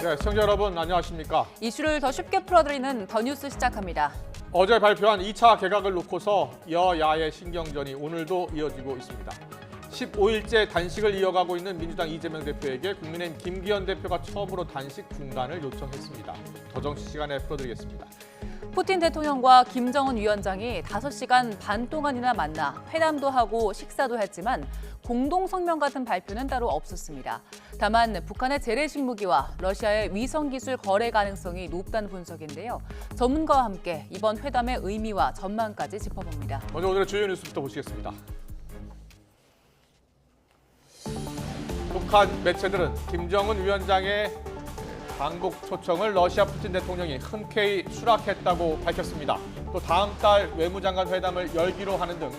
네, 시청자 여러분 안녕하십니까? 이슈를 더 쉽게 풀어드리는 더 뉴스 시작합니다. 어제 발표한 2차 개각을 놓고서 여야의 신경전이 오늘도 이어지고 있습니다. 15일째 단식을 이어가고 있는 민주당 이재명 대표에게 국민의힘 김기현 대표가 처음으로 단식 중단을 요청했습니다. 더 정치 시간에 풀어드리겠습니다. 푸틴 대통령과 김정은 위원장이 5시간 반 동안이나 만나 회담도 하고 식사도 했지만 공동 성명 같은 발표는 따로 없었습니다. 다만 북한의 재래식 무기와 러시아의 위성 기술 거래 가능성이 높다는 분석인데요. 전문가와 함께 이번 회담의 의미와 전망까지 짚어봅니다. 먼저 오늘의 주요 뉴스부터 보시겠습니다. 북한 매체들은 김정은 위원장의 방북 초청을 러시아 푸틴 대통령이 흔쾌히 수락했다고 밝혔습니다. 또 다음 달 외무장관 회담을 열기로 하는 등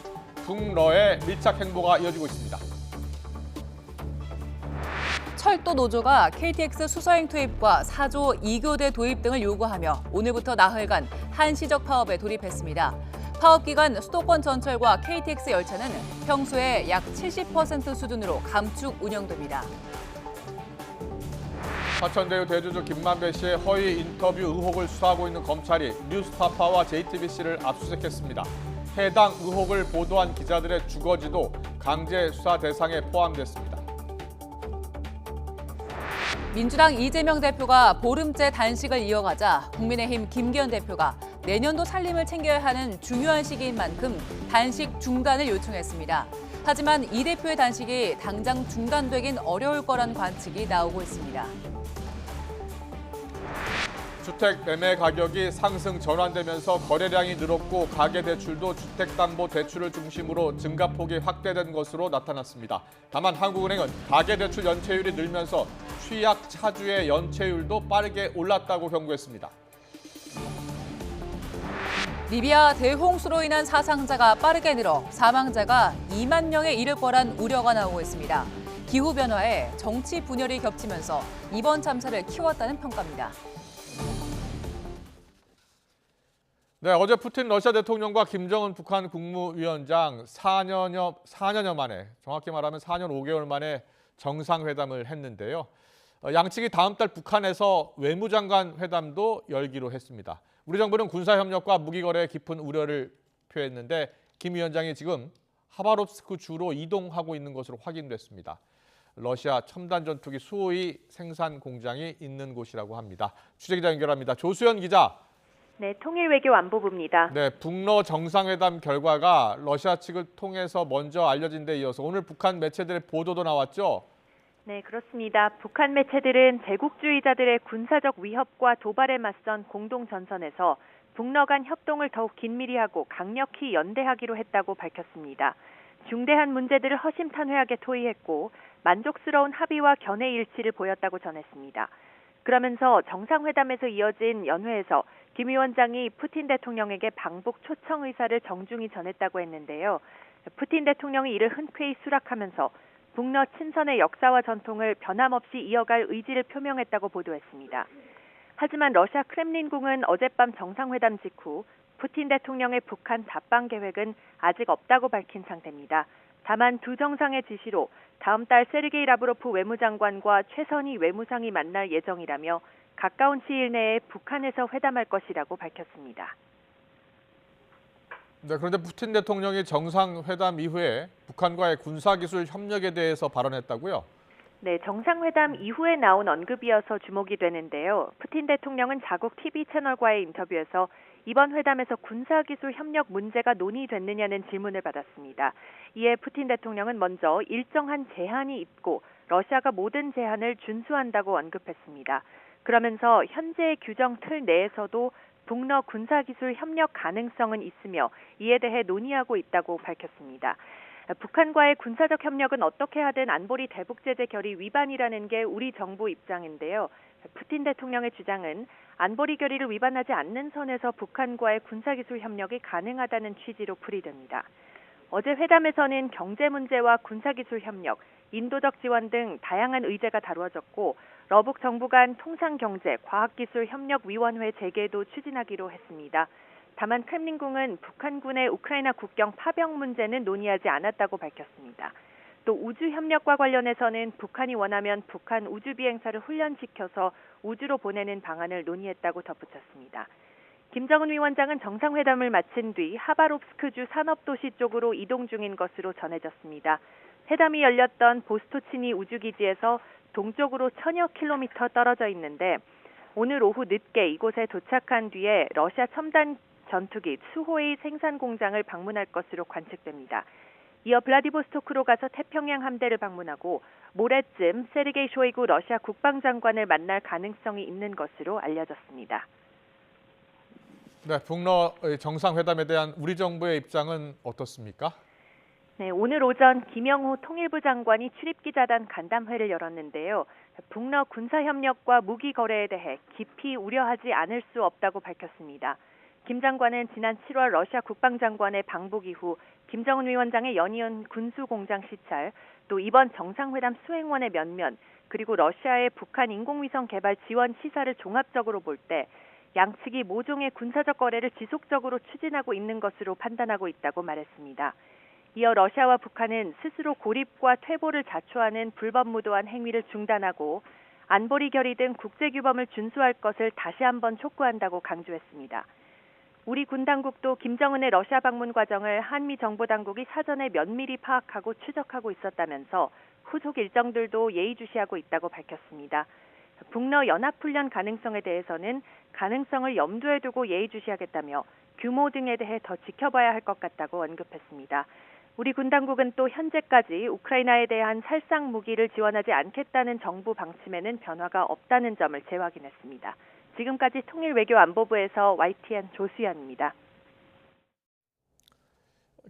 북러의 밀착 행보가 이어지고 있습니다. 철도 노조가 KTX 수서행 투입과 4조 2교대 도입 등을 요구하며 오늘부터 나흘간 한시적 파업에 돌입했습니다. 파업 기간 수도권 전철과 KTX 열차는 평소에 약 70% 수준으로 감축 운영됩니다. 화천대유 대주주 김만배 씨의 허위 인터뷰 의혹을 수사하고 있는 검찰이 뉴스타파와 JTBC를 압수수색했습니다. 해당 의혹을 보도한 기자들의 주거지도 강제 수사 대상에 포함됐습니다. 민주당 이재명 대표가 보름째 단식을 이어가자 국민의힘 김기현 대표가 내년도 살림을 챙겨야 하는 중요한 시기인 만큼 단식 중단을 요청했습니다. 하지만 이 대표의 단식이 당장 중단되긴 어려울 거란 관측이 나오고 있습니다. 주택 매매 가격이 상승 전환되면서 거래량이 늘었고 가계대출도 주택담보대출을 중심으로 증가폭이 확대된 것으로 나타났습니다. 다만 한국은행은 가계대출 연체율이 늘면서 취약 차주의 연체율도 빠르게 올랐다고 경고했습니다. 리비아 대홍수로 인한 사상자가 빠르게 늘어 사망자가 2만 명에 이를 거란 우려가 나오고 있습니다. 기후변화에 정치 분열이 겹치면서 이번 참사를 키웠다는 평가입니다. 네, 어제 푸틴 러시아 대통령과 김정은 북한 국무위원장 4년여 만에, 정확히 말하면 4년 5개월 만에 정상회담을 했는데요. 양측이 다음 달 북한에서 외무장관 회담도 열기로 했습니다. 우리 정부는 군사협력과 무기거래에 깊은 우려를 표했는데 김 위원장이 지금 하바롭스크 주로 이동하고 있는 것으로 확인됐습니다. 러시아 첨단 전투기 수호의 생산 공장이 있는 곳이라고 합니다. 취재기자 연결합니다. 조수연 기자. 네, 통일외교안보부입니다. 네, 북러 정상회담 결과가 러시아 측을 통해서 먼저 알려진 데 이어서 오늘 북한 매체들의 보도도 나왔죠? 네, 그렇습니다. 북한 매체들은 제국주의자들의 군사적 위협과 도발에 맞선 공동전선에서 북러 간 협동을 더욱 긴밀히 하고 강력히 연대하기로 했다고 밝혔습니다. 중대한 문제들을 허심탄회하게 토의했고 만족스러운 합의와 견해 일치를 보였다고 전했습니다. 그러면서 정상회담에서 이어진 연회에서 김 위원장이 푸틴 대통령에게 방북 초청 의사를 정중히 전했다고 했는데요. 푸틴 대통령이 이를 흔쾌히 수락하면서 북러 친선의 역사와 전통을 변함없이 이어갈 의지를 표명했다고 보도했습니다. 하지만 러시아 크렘린궁은 어젯밤 정상회담 직후 푸틴 대통령의 북한 답방 계획은 아직 없다고 밝힌 상태입니다. 다만 두 정상의 지시로 다음 달 세르게이 라브로프 외무장관과 최선희 외무상이 만날 예정이라며 가까운 시일 내에 북한에서 회담할 것이라고 밝혔습니다. 네, 그런데 푸틴 대통령이 정상회담 이후에 북한과의 군사기술 협력에 대해서 발언했다고요? 네, 정상회담 이후에 나온 언급이어서 주목이 되는데요. 푸틴 대통령은 자국 TV 채널과의 인터뷰에서 이번 회담에서 군사기술 협력 문제가 논의됐느냐는 질문을 받았습니다. 이에 푸틴 대통령은 먼저 일정한 제한이 있고 러시아가 모든 제한을 준수한다고 언급했습니다. 그러면서 현재의 규정 틀 내에서도 북러 군사기술 협력 가능성은 있으며 이에 대해 논의하고 있다고 밝혔습니다. 북한과의 군사적 협력은 어떻게 하든 안보리 대북제재 결의 위반이라는 게 우리 정부 입장인데요. 푸틴 대통령의 주장은 안보리 결의를 위반하지 않는 선에서 북한과의 군사기술 협력이 가능하다는 취지로 풀이됩니다. 어제 회담에서는 경제 문제와 군사기술 협력, 인도적 지원 등 다양한 의제가 다루어졌고 러북 정부 간 통상경제, 과학기술협력위원회 재개도 추진하기로 했습니다. 다만 크렘린궁은 북한군의 우크라이나 국경 파병 문제는 논의하지 않았다고 밝혔습니다. 또 우주 협력과 관련해서는 북한이 원하면 북한 우주 비행사를 훈련시켜서 우주로 보내는 방안을 논의했다고 덧붙였습니다. 김정은 위원장은 정상회담을 마친 뒤 하바롭스크주 산업도시 쪽으로 이동 중인 것으로 전해졌습니다. 회담이 열렸던 보스토치니 우주기지에서 동쪽으로 1000여 킬로미터 떨어져 있는데 오늘 오후 늦게 이곳에 도착한 뒤에 러시아 첨단 전투기 수호의 생산 공장을 방문할 것으로 관측됩니다. 이어 블라디보스토크로 가서 태평양 함대를 방문하고 모레쯤 세르게이 쇼이구 러시아 국방장관을 만날 가능성이 있는 것으로 알려졌습니다. 네, 북러 정상회담에 대한 우리 정부의 입장은 어떻습니까? 네, 오늘 오전 김영호 통일부 장관이 출입기자단 간담회를 열었는데요. 북러 군사협력과 무기 거래에 대해 깊이 우려하지 않을 수 없다고 밝혔습니다. 김 장관은 지난 7월 러시아 국방장관의 방북 이후 김정은 위원장의 연이은 군수공장 시찰, 또 이번 정상회담 수행원의 면면, 그리고 러시아의 북한 인공위성 개발 지원 시사를 종합적으로 볼 때 양측이 모종의 군사적 거래를 지속적으로 추진하고 있는 것으로 판단하고 있다고 말했습니다. 이어 러시아와 북한은 스스로 고립과 퇴보를 자초하는 불법무도한 행위를 중단하고 안보리 결의 등 국제규범을 준수할 것을 다시 한번 촉구한다고 강조했습니다. 우리 군 당국도 김정은의 러시아 방문 과정을 한미 정보 당국이 사전에 면밀히 파악하고 추적하고 있었다면서 후속 일정들도 예의주시하고 있다고 밝혔습니다. 북러 연합훈련 가능성에 대해서는 가능성을 염두에 두고 예의주시하겠다며 규모 등에 대해 더 지켜봐야 할 것 같다고 언급했습니다. 우리 군 당국은 또 현재까지 우크라이나에 대한 살상 무기를 지원하지 않겠다는 정부 방침에는 변화가 없다는 점을 재확인했습니다. 지금까지 통일외교안보부에서 YTN 조수연입니다.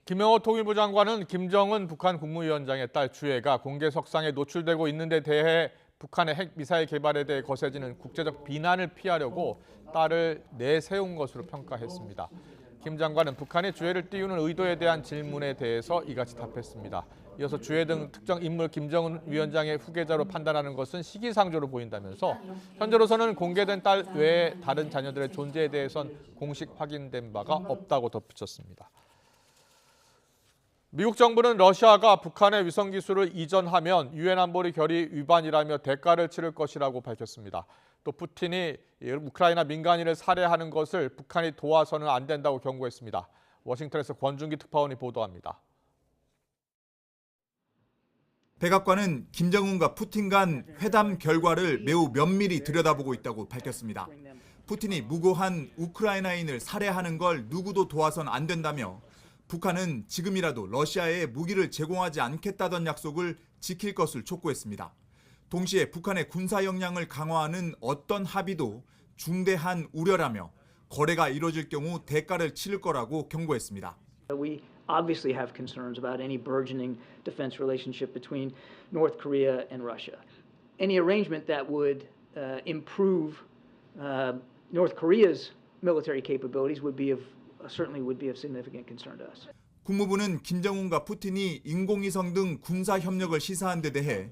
김영호 통일부 장관은 김정은 북한 국무위원장의 딸 주애가 공개석상에 노출되고 있는 데 대해 북한의 핵미사일 개발에 대해 거세지는 국제적 비난을 피하려고 딸을 내세운 것으로 평가했습니다. 김 장관은 북한의 주애를 띄우는 의도에 대한 질문에 대해서 이같이 답했습니다. 이어서 주애 등 특정 인물 김정은 위원장의 후계자로 판단하는 것은 시기상조로 보인다면서 현재로서는 공개된 딸 외에 다른 자녀들의 존재에 대해선 공식 확인된 바가 없다고 덧붙였습니다. 미국 정부는 러시아가 북한의 위성 기술을 이전하면 유엔 안보리 결의 위반이라며 대가를 치를 것이라고 밝혔습니다. 또 푸틴이 우크라이나 민간인을 살해하는 것을 북한이 도와서는 안 된다고 경고했습니다. 워싱턴에서 권준기 특파원이 보도합니다. 백악관은 김정은과 푸틴 간 회담 결과를 매우 면밀히 들여다보고 있다고 밝혔습니다. 푸틴이 무고한 우크라이나인을 살해하는 걸 누구도 도와선 안 된다며 북한은 지금이라도 러시아에 무기를 제공하지 않겠다던 약속을 지킬 것을 촉구했습니다. 동시에 북한의 군사 역량을 강화하는 어떤 합의도 중대한 우려라며 거래가 이뤄질 경우 대가를 치를 거라고 경고했습니다. We obviously have concerns about any burgeoning defense relationship between North Korea and Russia. Any arrangement that would improve North Korea's military capabilities certainly would be of significant concern to us. 국무부는 김정은과 푸틴이 인공위성 등 군사 협력을 시사한 데 대해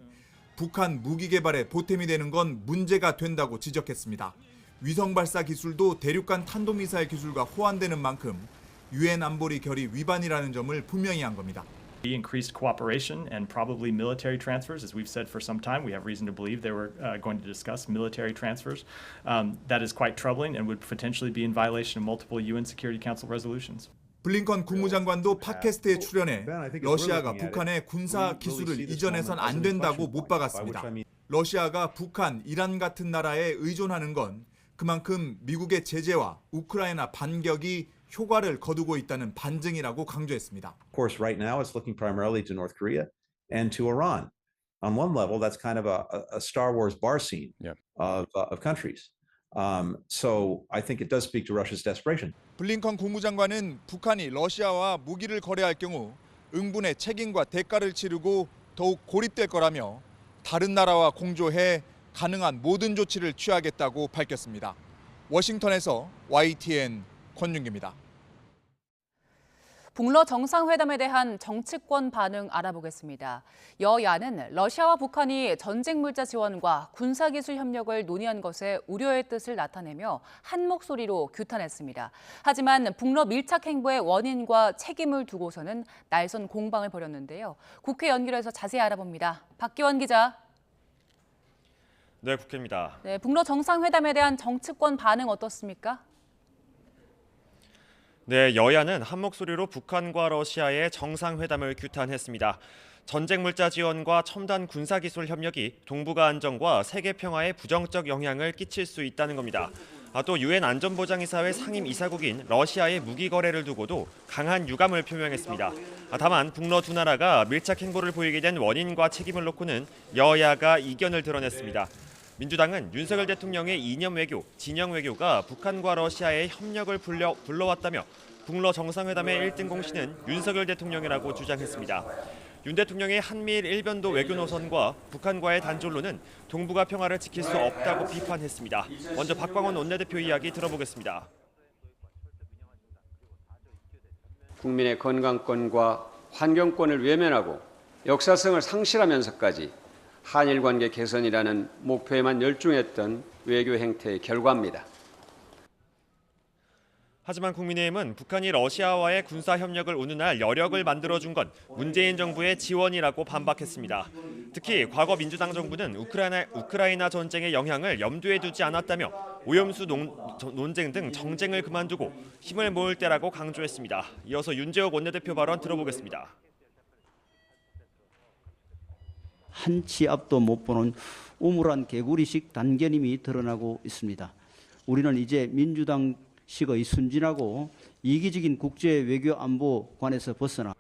북한 무기 개발에 보탬이 되는 건 문제가 된다고 지적했습니다. 위성 발사 기술도 대륙간 탄도미사일 기술과 호환되는 만큼 유엔 안보리 결의 위반이라는 점을 분명히 한 겁니다. Increased cooperation and probably military transfers, as we've said for some time. We have reason to believe they were going to discuss military transfers. That is quite troubling and would potentially be in violation of multiple UN Security Council resolutions. 블링컨 국무장관도 팟캐스트에 출연해 러시아가 북한의 군사 기술을 이전해선 안 된다고 못 박았습니다. 러시아가 북한, 이란 같은 나라에 의존하는 건 그만큼 미국의 제재와 우크라이나 반격이 효과를 거두고 있다는 반증이라고 강조했습니다. Of course, right now it's looking primarily to North Korea and to Iran. On one level, that's kind of a Star Wars bar scene of countries. So I think it does speak to Russia's desperation. 블링컨 국무장관은 북한이 러시아와 무기를 거래할 경우 응분의 책임과 대가를 치르고 더욱 고립될 거라며 다른 나라와 공조해 가능한 모든 조치를 취하겠다고 밝혔습니다. 워싱턴에서 YTN 권윤기입니다. 북러 정상회담에 대한 정치권 반응 알아보겠습니다. 여야는 러시아와 북한이 전쟁 물자 지원과 군사기술 협력을 논의한 것에 우려의 뜻을 나타내며 한 목소리로 규탄했습니다. 하지만 북러 밀착 행보의 원인과 책임을 두고서는 날선 공방을 벌였는데요. 국회 연결해서 자세히 알아봅니다. 박기원 기자. 네, 국회입니다. 네, 북러 정상회담에 대한 정치권 반응 어떻습니까? 네, 여야는 한 목소리로 북한과 러시아의 정상회담을 규탄했습니다. 전쟁 물자 지원과 첨단 군사기술 협력이 동북아 안정과 세계 평화에 부정적 영향을 끼칠 수 있다는 겁니다. 또 유엔 안전보장이사회 상임 이사국인 러시아의 무기 거래를 두고도 강한 유감을 표명했습니다. 다만 북러 두 나라가 밀착 행보를 보이게 된 원인과 책임을 놓고는 여야가 이견을 드러냈습니다. 민주당은 윤석열 대통령의 이념 외교, 진영 외교가 북한과 러시아의 협력을 불러왔다며 북러 정상회담의 1등 공신은 윤석열 대통령이라고 주장했습니다. 윤 대통령의 한미일 일변도 외교 노선과 북한과의 단절로는 동북아 평화를 지킬 수 없다고 비판했습니다. 먼저 박광원 원내대표 이야기 들어보겠습니다. 국민의 건강권과 환경권을 외면하고 역사성을 상실하면서까지 한일 관계 개선이라는 목표에만 열중했던 외교 행태의 결과입니다. 하지만 국민의힘은 북한이 러시아와의 군사 협력을 운운할 여력을 만들어준 건 문재인 정부의 지원이라고 반박했습니다. 특히 과거 민주당 정부는 우크라이나 전쟁의 영향을 염두에 두지 않았다며 오염수 논쟁 등 정쟁을 그만두고 힘을 모을 때라고 강조했습니다. 이어서 윤재옥 원내대표 발언 들어보겠습니다. 한 치 앞도 못 보는 우물한 개구리식 단견임이 드러나고 있습니다. 우리는 이제 민주당식의 순진하고 이기적인 국제 외교 안보관에서 벗어나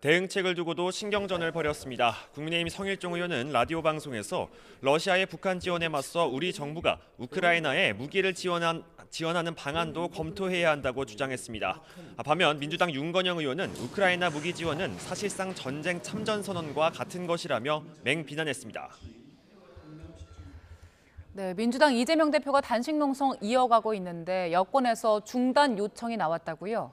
대응책을 두고도 신경전을 벌였습니다. 국민의힘 성일종 의원은 라디오 방송에서 러시아의 북한 지원에 맞서 우리 정부가 우크라이나에 무기를 지원하는 방안도 검토해야 한다고 주장했습니다. 반면 민주당 윤건영 의원은 우크라이나 무기 지원은 사실상 전쟁 참전 선언과 같은 것이라며 맹비난했습니다. 네, 민주당 이재명 대표가 단식 농성 이어가고 있는데 여권에서 중단 요청이 나왔다고요?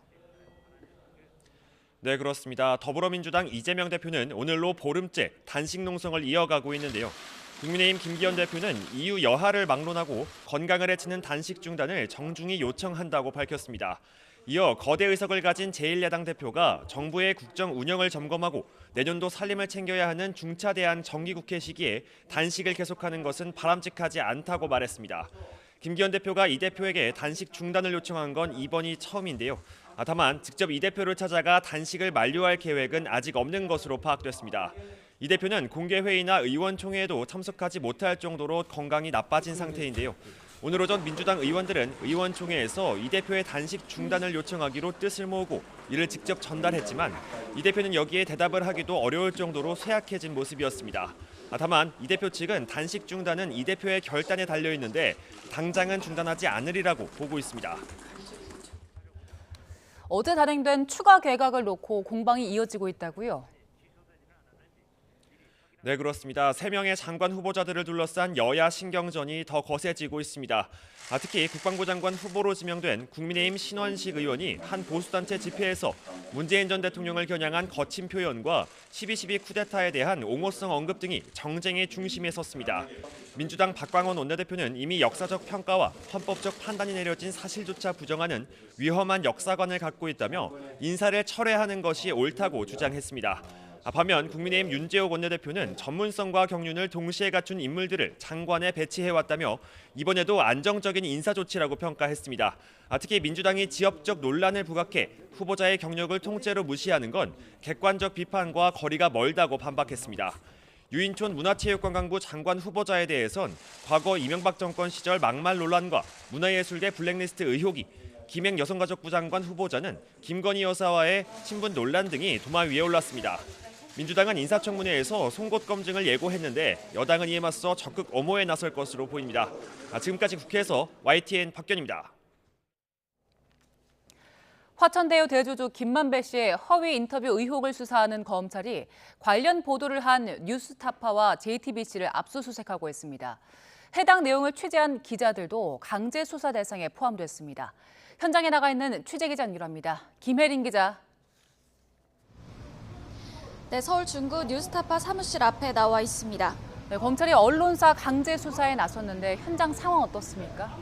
네, 그렇습니다. 더불어민주당 이재명 대표는 오늘로 보름째 단식 농성을 이어가고 있는데요. 국민의힘 김기현 대표는 이유 여하를 막론하고 건강을 해치는 단식 중단을 정중히 요청한다고 밝혔습니다. 이어 거대 의석을 가진 제1야당 대표가 정부의 국정 운영을 점검하고 내년도 살림을 챙겨야 하는 중차대한 정기국회 시기에 단식을 계속하는 것은 바람직하지 않다고 말했습니다. 김기현 대표가 이 대표에게 단식 중단을 요청한 건 이번이 처음인데요. 다만 직접 이 대표를 찾아가 단식을 만료할 계획은 아직 없는 것으로 파악됐습니다. 이 대표는 공개회의나 의원총회에도 참석하지 못할 정도로 건강이 나빠진 상태인데요. 오늘 오전 민주당 의원들은 의원총회에서 이 대표의 단식 중단을 요청하기로 뜻을 모으고 이를 직접 전달했지만 이 대표는 여기에 대답을 하기도 어려울 정도로 쇠약해진 모습이었습니다. 다만 이 대표 측은 단식 중단은 이 대표의 결단에 달려 있는데 당장은 중단하지 않으리라고 보고 있습니다. 어제 단행된 추가 개각을 놓고 공방이 이어지고 있다고요? 네, 그렇습니다. 3명의 장관 후보자들을 둘러싼 여야 신경전이 더 거세지고 있습니다. 특히 국방부 장관 후보로 지명된 국민의힘 신원식 의원이 한 보수단체 집회에서 문재인 전 대통령을 겨냥한 거친 표현과 12.12 쿠데타에 대한 옹호성 언급 등이 정쟁의 중심에 섰습니다. 민주당 박광원 원내대표는 이미 역사적 평가와 헌법적 판단이 내려진 사실조차 부정하는 위험한 역사관을 갖고 있다며 인사를 철회하는 것이 옳다고 주장했습니다. 반면 국민의힘 윤재옥 원내대표는 전문성과 경륜을 동시에 갖춘 인물들을 장관에 배치해왔다며 이번에도 안정적인 인사 조치라고 평가했습니다. 특히 민주당이 지역적 논란을 부각해 후보자의 경력을 통째로 무시하는 건 객관적 비판과 거리가 멀다고 반박했습니다. 유인촌 문화체육관광부 장관 후보자에 대해선 과거 이명박 정권 시절 막말 논란과 문화예술계 블랙리스트 의혹이, 김행 여성가족부 장관 후보자는 김건희 여사와의 친분 논란 등이 도마 위에 올랐습니다. 민주당은 인사청문회에서 송곳 검증을 예고했는데 여당은 이에 맞서 적극 엄호에 나설 것으로 보입니다. 지금까지 국회에서 YTN 박견입니다. 화천대유 대주주 김만배 씨의 허위 인터뷰 의혹을 수사하는 검찰이 관련 보도를 한 뉴스타파와 JTBC를 압수수색하고 있습니다. 해당 내용을 취재한 기자들도 강제 수사 대상에 포함됐습니다. 현장에 나가 있는 취재기자 연결합니다. 김혜린 기자. 네, 서울 중구 뉴스타파 사무실 앞에 나와 있습니다. 네, 검찰이 언론사 강제 수사에 나섰는데 현장 상황 어떻습니까?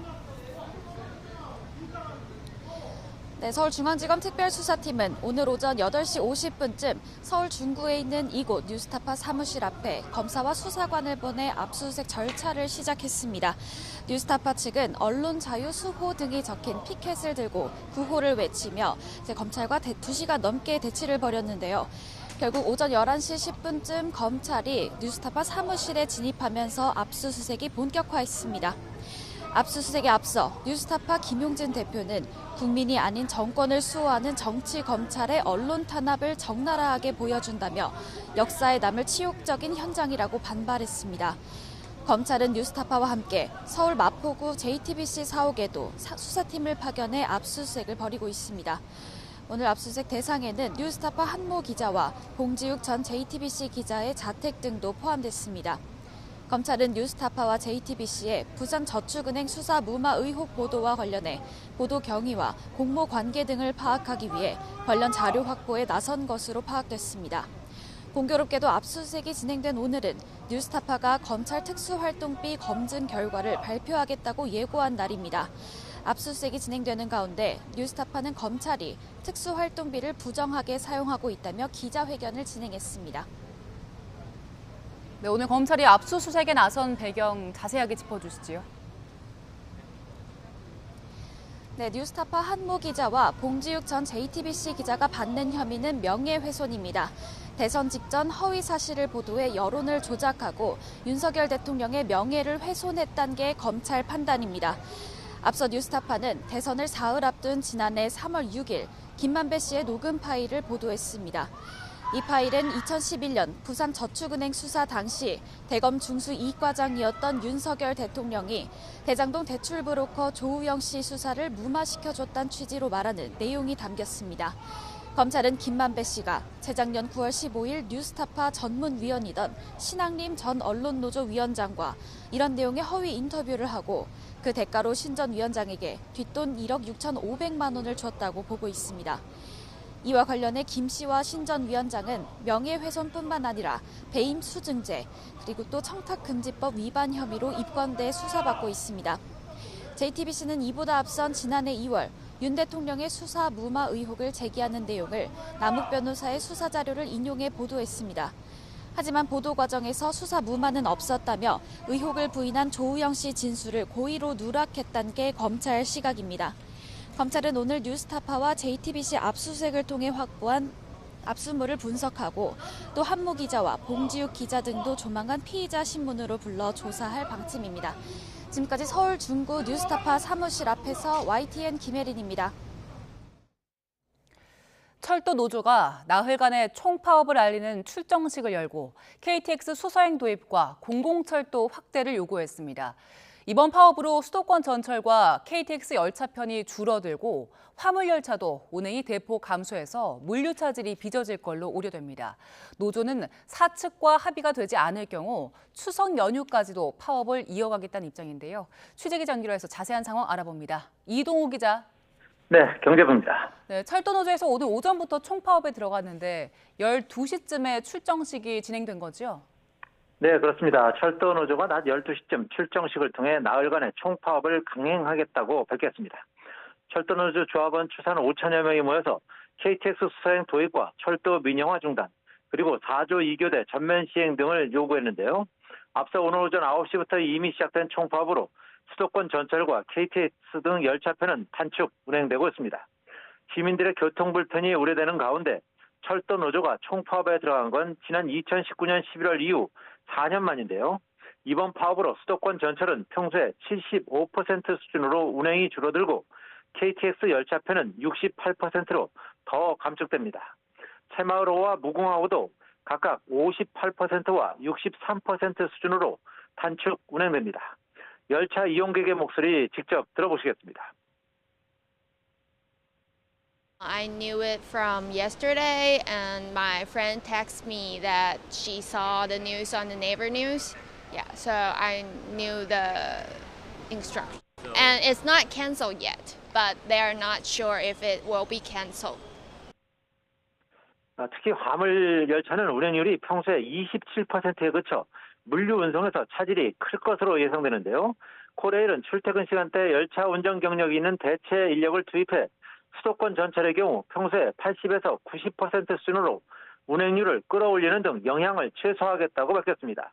네, 서울중앙지검 특별수사팀은 오늘 오전 8시 50분쯤 서울 중구에 있는 이곳 뉴스타파 사무실 앞에 검사와 수사관을 보내 압수수색 절차를 시작했습니다. 뉴스타파 측은 언론 자유 수호 등이 적힌 피켓을 들고 구호를 외치며 검찰과 2시간 넘게 대치를 벌였는데요. 결국 오전 11시 10분쯤 검찰이 뉴스타파 사무실에 진입하면서 압수수색이 본격화했습니다. 압수수색에 앞서 뉴스타파 김용진 대표는 국민이 아닌 정권을 수호하는 정치검찰의 언론 탄압을 적나라하게 보여준다며 역사에 남을 치욕적인 현장이라고 반발했습니다. 검찰은 뉴스타파와 함께 서울 마포구 JTBC 사옥에도 수사팀을 파견해 압수수색을 벌이고 있습니다. 오늘 압수수색 대상에는 뉴스타파 한모 기자와 봉지욱 전 JTBC 기자의 자택 등도 포함됐습니다. 검찰은 뉴스타파와 JTBC의 부산저축은행 수사 무마 의혹 보도와 관련해 보도 경위와 공모 관계 등을 파악하기 위해 관련 자료 확보에 나선 것으로 파악됐습니다. 공교롭게도 압수수색이 진행된 오늘은 뉴스타파가 검찰 특수활동비 검증 결과를 발표하겠다고 예고한 날입니다. 압수수색이 진행되는 가운데 뉴스타파는 검찰이 특수활동비를 부정하게 사용하고 있다며 기자회견을 진행했습니다. 네, 오늘 검찰이 압수수색에 나선 배경 자세하게 짚어주시지요. 네, 뉴스타파 한모 기자와 봉지욱 전 JTBC 기자가 받는 혐의는 명예훼손입니다. 대선 직전 허위 사실을 보도해 여론을 조작하고 윤석열 대통령의 명예를 훼손했다는 게 검찰 판단입니다. 앞서 뉴스타파는 대선을 사흘 앞둔 지난해 3월 6일 김만배 씨의 녹음 파일을 보도했습니다. 이 파일은 2011년 부산저축은행 수사 당시 대검 중수 이과장이었던 윤석열 대통령이 대장동 대출 브로커 조우영 씨 수사를 무마시켜줬다는 취지로 말하는 내용이 담겼습니다. 검찰은 김만배 씨가 재작년 9월 15일 뉴스타파 전문위원이던 신학림 전 언론노조 위원장과 이런 내용의 허위 인터뷰를 하고 그 대가로 신 전 위원장에게 뒷돈 1억 6,500만 원을 줬다고 보고 있습니다. 이와 관련해 김 씨와 신 전 위원장은 명예훼손뿐만 아니라 배임 수증제 그리고 또 청탁금지법 위반 혐의로 입건돼 수사받고 있습니다. JTBC는 이보다 앞선 지난해 2월 윤 대통령의 수사 무마 의혹을 제기하는 내용을 남욱 변호사의 수사 자료를 인용해 보도했습니다. 하지만 보도 과정에서 수사 무마는 없었다며 의혹을 부인한 조우영 씨 진술을 고의로 누락했다는 게 검찰 시각입니다. 검찰은 오늘 뉴스타파와 JTBC 압수수색을 통해 확보한 압수물을 분석하고 또 한모 기자와 봉지욱 기자 등도 조만간 피의자 신문으로 불러 조사할 방침입니다. 지금까지 서울 중구 뉴스타파 사무실 앞에서 YTN 김혜린입니다. 철도 노조가 나흘간의 총파업을 알리는 출정식을 열고 KTX 수서행 도입과 공공철도 확대를 요구했습니다. 이번 파업으로 수도권 전철과 KTX 열차편이 줄어들고 화물열차도 운행이 대폭 감소해서 물류 차질이 빚어질 걸로 우려됩니다. 노조는 사측과 합의가 되지 않을 경우 추석 연휴까지도 파업을 이어가겠다는 입장인데요. 취재기자 연결해서 자세한 상황 알아봅니다. 이동우 기자. 네, 경제부입니다. 네, 철도노조에서 오늘 오전부터 총파업에 들어갔는데 12시쯤에 출정식이 진행된 거죠? 네, 그렇습니다. 철도노조가 낮 12시쯤 출정식을 통해 나흘간의 총파업을 강행하겠다고 밝혔습니다. 철도노조 조합원 추산 5천여 명이 모여서 KTX 수서행 도입과 철도 민영화 중단, 그리고 4조 2교대 전면 시행 등을 요구했는데요. 앞서 오늘 오전 9시부터 이미 시작된 총파업으로 수도권 전철과 KTX 등 열차편은 단축 운행되고 있습니다. 시민들의 교통 불편이 우려되는 가운데 철도노조가 총파업에 들어간 건 지난 2019년 11월 이후 4년 만인데요. 이번 파업으로 수도권 전철은 평소에 75% 수준으로 운행이 줄어들고 KTX 열차편은 68%로 더 감축됩니다. 새마을호와 무궁화호도 각각 58%와 63% 수준으로 단축 운행됩니다. 열차 이용객의 목소리 직접 들어보시겠습니다. I knew it from yesterday, and my friend texted me that she saw the news on the neighbor news. Yeah, so I knew the instruction. And it's not canceled yet, but they are not sure if it will be canceled. 특히 화물 열차는 운행률이 평소에 27%에 그쳐 물류 운송에서 차질이 클 것으로 예상되는데요. 코레일은 출퇴근 시간대 열차 운전 경력이 있는 대체 인력을 투입해 수도권 전철의 경우 평소에 80에서 90% 수준으로 운행률을 끌어올리는 등 영향을 최소화하겠다고 밝혔습니다.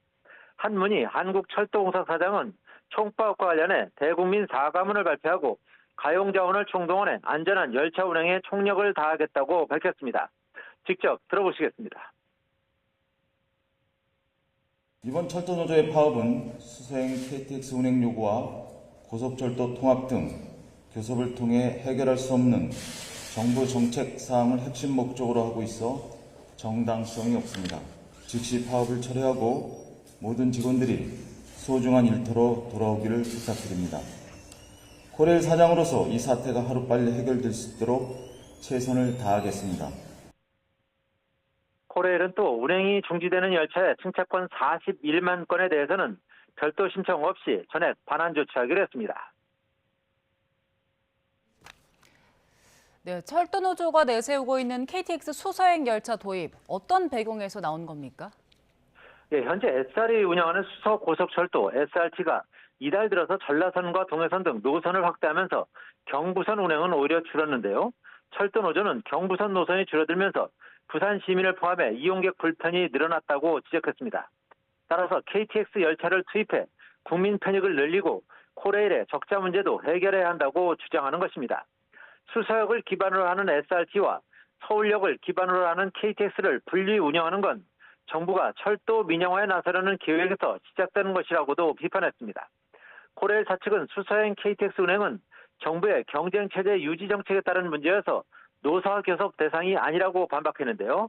한문희 한국철도공사 사장은 총파업과 관련해 대국민 사과문을 발표하고 가용자원을 총동원해 안전한 열차 운행에 총력을 다하겠다고 밝혔습니다. 직접 들어보시겠습니다. 이번 철도노조의 파업은 수서행 KTX 운행 요구와 고속철도 통합 등 교섭을 통해 해결할 수 없는 정부 정책 사항을 핵심 목적으로 하고 있어 정당성이 없습니다. 즉시 파업을 철회하고 모든 직원들이 소중한 일터로 돌아오기를 부탁드립니다. 코레일 사장으로서 이 사태가 하루빨리 해결될 수 있도록 최선을 다하겠습니다. 코레일은 또 운행이 중지되는 열차의 승차권 41만 건에 대해서는 별도 신청 없이 전액 반환 조치하기로 했습니다. 네, 철도노조가 내세우고 있는 KTX 수서행 열차 도입, 어떤 배경에서 나온 겁니까? 예, 현재 SR이 운영하는 수서 고속철도 SRT가 이달 들어서 전라선과 동해선 등 노선을 확대하면서 경부선 운행은 오히려 줄었는데요. 철도노조는 경부선 노선이 줄어들면서 부산 시민을 포함해 이용객 불편이 늘어났다고 지적했습니다. 따라서 KTX 열차를 투입해 국민 편익을 늘리고 코레일의 적자 문제도 해결해야 한다고 주장하는 것입니다. 수서역을 기반으로 하는 SRT와 서울역을 기반으로 하는 KTX를 분리 운영하는 건 정부가 철도 민영화에 나서려는 계획에서 시작되는 것이라고도 비판했습니다. 코레일 사측은 수서행 KTX 운행은 정부의 경쟁체제 유지 정책에 따른 문제여서 노사 교섭 대상이 아니라고 반박했는데요.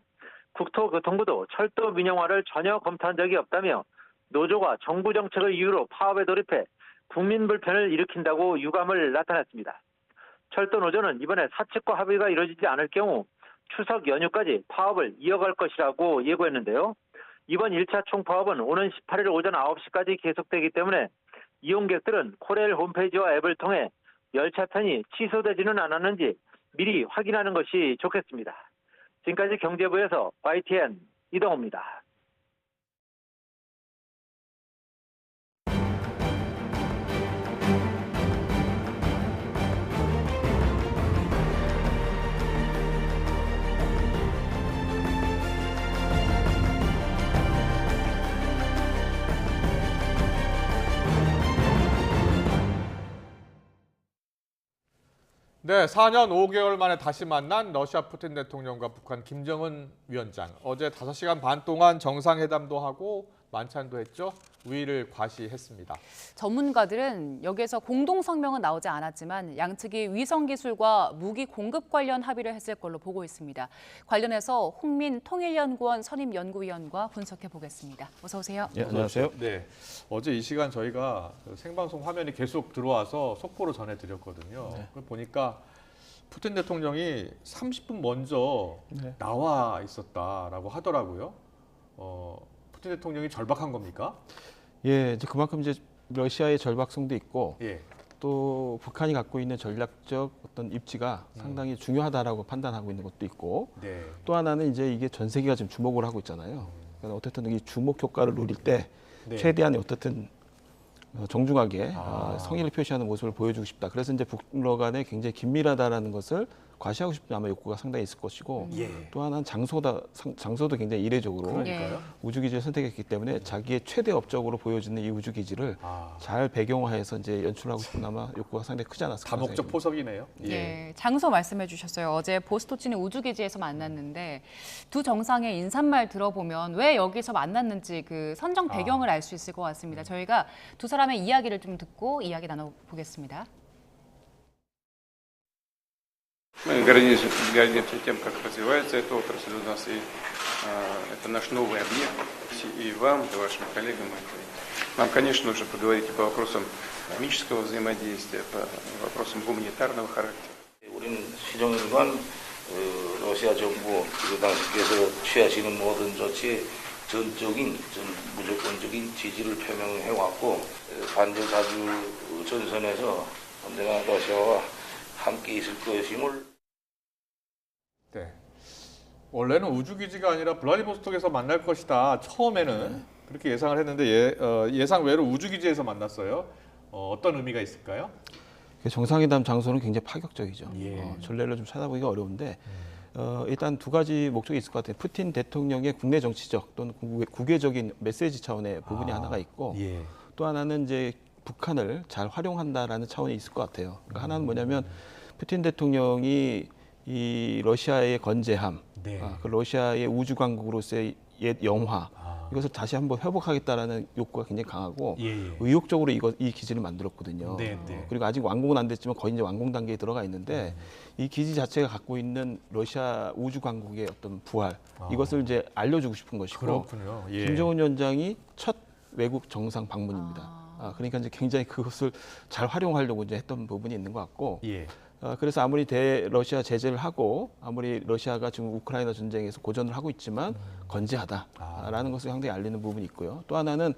국토교통부도 철도 민영화를 전혀 검토한 적이 없다며 노조가 정부 정책을 이유로 파업에 돌입해 국민 불편을 일으킨다고 유감을 나타냈습니다. 철도노조는 이번에 사측과 합의가 이루어지지 않을 경우 추석 연휴까지 파업을 이어갈 것이라고 예고했는데요. 이번 1차 총파업은 오는 18일 오전 9시까지 계속되기 때문에 이용객들은 코레일 홈페이지와 앱을 통해 열차편이 취소되지는 않았는지 미리 확인하는 것이 좋겠습니다. 지금까지 경제부에서 YTN 이동호입니다. 네, 4년 5개월 만에 다시 만난 러시아 푸틴 대통령과 북한 김정은 위원장. 어제 5시간 반 동안 정상회담도 하고 만찬도 했죠. 우위를 과시했습니다. 전문가들은 여기에서 공동 성명은 나오지 않았지만 양측이 위성 기술과 무기 공급 관련 합의를 했을 걸로 보고 있습니다. 관련해서 홍민 통일연구원 선임연구위원과 분석해 보겠습니다. 어서 오세요. 네, 안녕하세요. 네, 어제 이 시간 저희가 생방송 화면이 계속 들어와서 속보로 전해드렸거든요. 네. 그걸 보니까 푸틴 대통령이 30분 먼저 나와 있었다라고 하더라고요. 푸틴 대통령이 절박한 겁니까? 예, 이제 그만큼 이제 러시아의 절박성도 있고 예. 또 북한이 갖고 있는 전략적 어떤 입지가 상당히 중요하다라고 판단하고 있는 것도 있고 네. 또 하나는 이제 이게 전 세계가 지금 주목을 하고 있잖아요. 그러니까 어쨌든 이 주목 효과를 누릴 때 네. 최대한 어떻든 정중하게 성의를 표시하는 모습을 보여주고 싶다. 그래서 이제 북러 간에 굉장히 긴밀하다라는 것을 과시하고 싶은 아마 욕구가 상당히 있을 것이고 또 하나는 장소도 굉장히 이례적으로 그러니까요. 우주기지를 선택했기 때문에 자기의 최대 업적으로 보여지는 이 우주기지를 잘 배경화해서 이제 연출하고 싶은 아마 욕구가 상당히 크지 않았을까. 다목적 포석이네요. 네, 장소 말씀해 주셨어요. 어제 보스토치는 우주기지에서 만났는데 두 정상의 인사말 들어보면 왜 여기서 만났는지 그 선정 배경을 알 수 있을 것 같습니다. 저희가 두 사람의 이야기를 좀 듣고 이야기 나눠보겠습니다. Мы гордимся тем, как развивается эта отрасль у нас, и это наш новый объект. И вам, и вашим коллегам. Нам, конечно, нужно поговорить по вопросам экономического взаимодействия, по вопросам гуманитарного характера. 우리는 시종일관 러시아 정부 그 당시께서 취하시는 모든 조치에 전적인 무조건적인 지지를 표명해왔고 반저사주 전선에서 언제나 러시아와 함께 있을 것임을. 네. 원래는 우주기지가 아니라 블라디보스톡에서 만날 것이다. 처음에는 그렇게 예상을 했는데 예상 외로 우주기지에서 만났어요. 어떤 의미가 있을까요? 정상회담 장소는 굉장히 파격적이죠. 전례를 좀 찾아보기가 어려운데 일단 두 가지 목적이 있을 것 같아요. 푸틴 대통령의 국내 정치적 또는 국외적인 메시지 차원의 부분이 하나가 있고 또 하나는 이제 북한을 잘 활용한다라는 차원이 있을 것 같아요. 그러니까 하나는 뭐냐면 푸틴 대통령이 이 러시아의 건재함, 그 러시아의 우주 강국으로서의 옛 영화 이것을 다시 한번 회복하겠다라는 욕구가 굉장히 강하고 의욕적으로 이 기지를 만들었거든요. 그리고 아직 완공은 안 됐지만 거의 이제 완공 단계에 들어가 있는데 이 기지 자체가 갖고 있는 러시아 우주 강국의 어떤 부활 이것을 이제 알려주고 싶은 것이고 그렇군요. 김정은 위원장이 첫 외국 정상 방문입니다. 그러니까 이제 굉장히 그것을 잘 활용하려고 이제 했던 부분이 있는 것 같고. 그래서 아무리 대러시아 제재를 하고 아무리 러시아가 지금 우크라이나 전쟁에서 고전을 하고 있지만 건재하다라는 것을 상당히 알리는 부분이 있고요. 또 하나는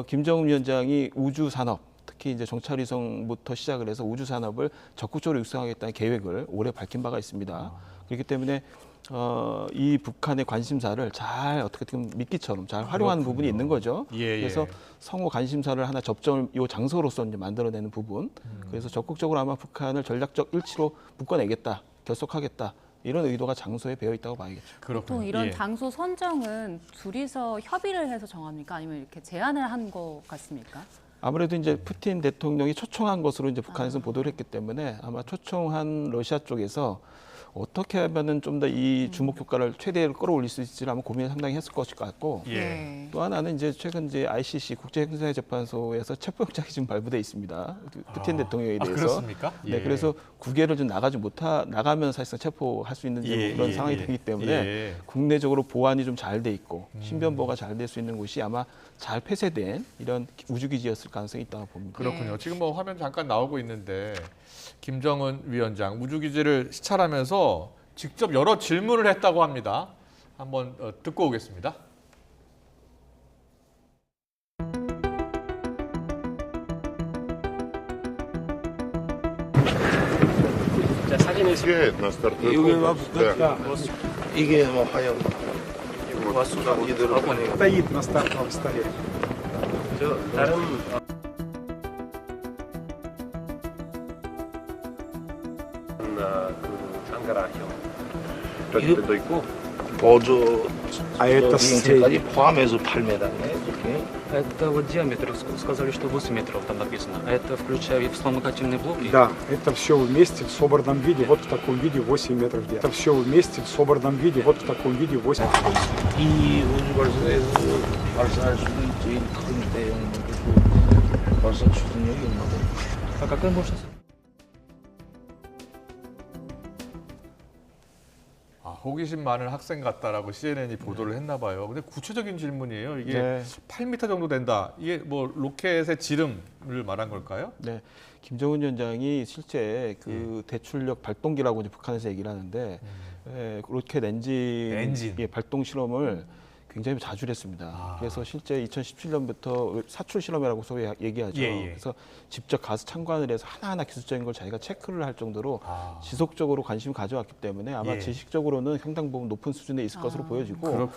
김정은 위원장이 우주 산업 특히 이제 정찰위성부터 시작을 해서 우주 산업을 적극적으로 육성하겠다는 계획을 올해 밝힌 바가 있습니다. 그렇기 때문에 이 북한의 관심사를 잘 어떻게 보면 미끼처럼 잘 활용하는 부분이 있는 거죠. 그래서 성호 관심사를 하나 접점을 이 장소로서 이제 만들어내는 부분. 그래서 적극적으로 아마 북한을 전략적 일치로 묶어내겠다, 결속하겠다. 이런 의도가 장소에 배어 있다고 봐야겠죠. 보통 이런 장소 선정은 둘이서 협의를 해서 정합니까? 아니면 이렇게 제안을 한 것 같습니까? 아무래도 이제 푸틴 대통령이 초청한 것으로 이제 북한에서 보도를 했기 때문에 아마 초청한 러시아 쪽에서 어떻게 하면은 좀 더 이 주목 효과를 최대로 끌어올릴 수 있을지 아마 고민을 상당히 했을 것일 것 같고 또 하나는 이제 최근 이제 ICC 국제형사재판소에서 체포영장이 지금 발부돼 있습니다. 푸틴 대통령에 대해서. 그렇습니까? 네, 그래서 국외를 좀 나가면 사실상 체포할 수 있는 그런 상황이 되기 때문에 국내적으로 보안이 좀 잘 돼 있고 신변보호가 잘 될 수 있는 곳이 아마 잘 폐쇄된 이런 우주기지였을 가능성이 있다고 봅니다. 그렇군요. 지금 뭐 화면 잠깐 나오고 있는데 김정은 위원장 우주기지를 시찰하면서 직접 여러 질문을 했다고 합니다. 한번 듣고 오겠습니다. 사진을 이게 뭐 하얀 стоит на стартовом столе. 다른 저기도 있고 보조 비행체까지 포함해서 8m네. Это вот диаметр, сказали, что 8 метров там написано. А это включая вспомогательные блоки? Да, это все вместе в собранном виде, вот в таком виде 8 метров диаметр. Это все вместе в собранном виде, вот в таком виде 8 метров. 이 우주발사에서 발사할 수 있는 제일 큰 대형 발사 추진력이 얼마 됩니까? А какая мощность? 호기심 많은 학생 같다라고 CNN이 보도를 했나 봐요. 근데 구체적인 질문이에요. 이게 8m 정도 된다. 이게 뭐 로켓의 지름을 말한 걸까요? 네. 김정은 위원장이 실제 그 대출력 발동기라고 이제 북한에서 얘기를 하는데 로켓 엔진 발동 실험을 굉장히 자주 했습니다. 그래서 실제 2017년부터 사출 실험이라고 소위 얘기하죠. 그래서 직접 가서 참관을 해서 하나하나 기술적인 걸 자기가 체크를 할 정도로 지속적으로 관심을 가져왔기 때문에 아마 지식적으로는 상당 부분 높은 수준에 있을 것으로 보여지고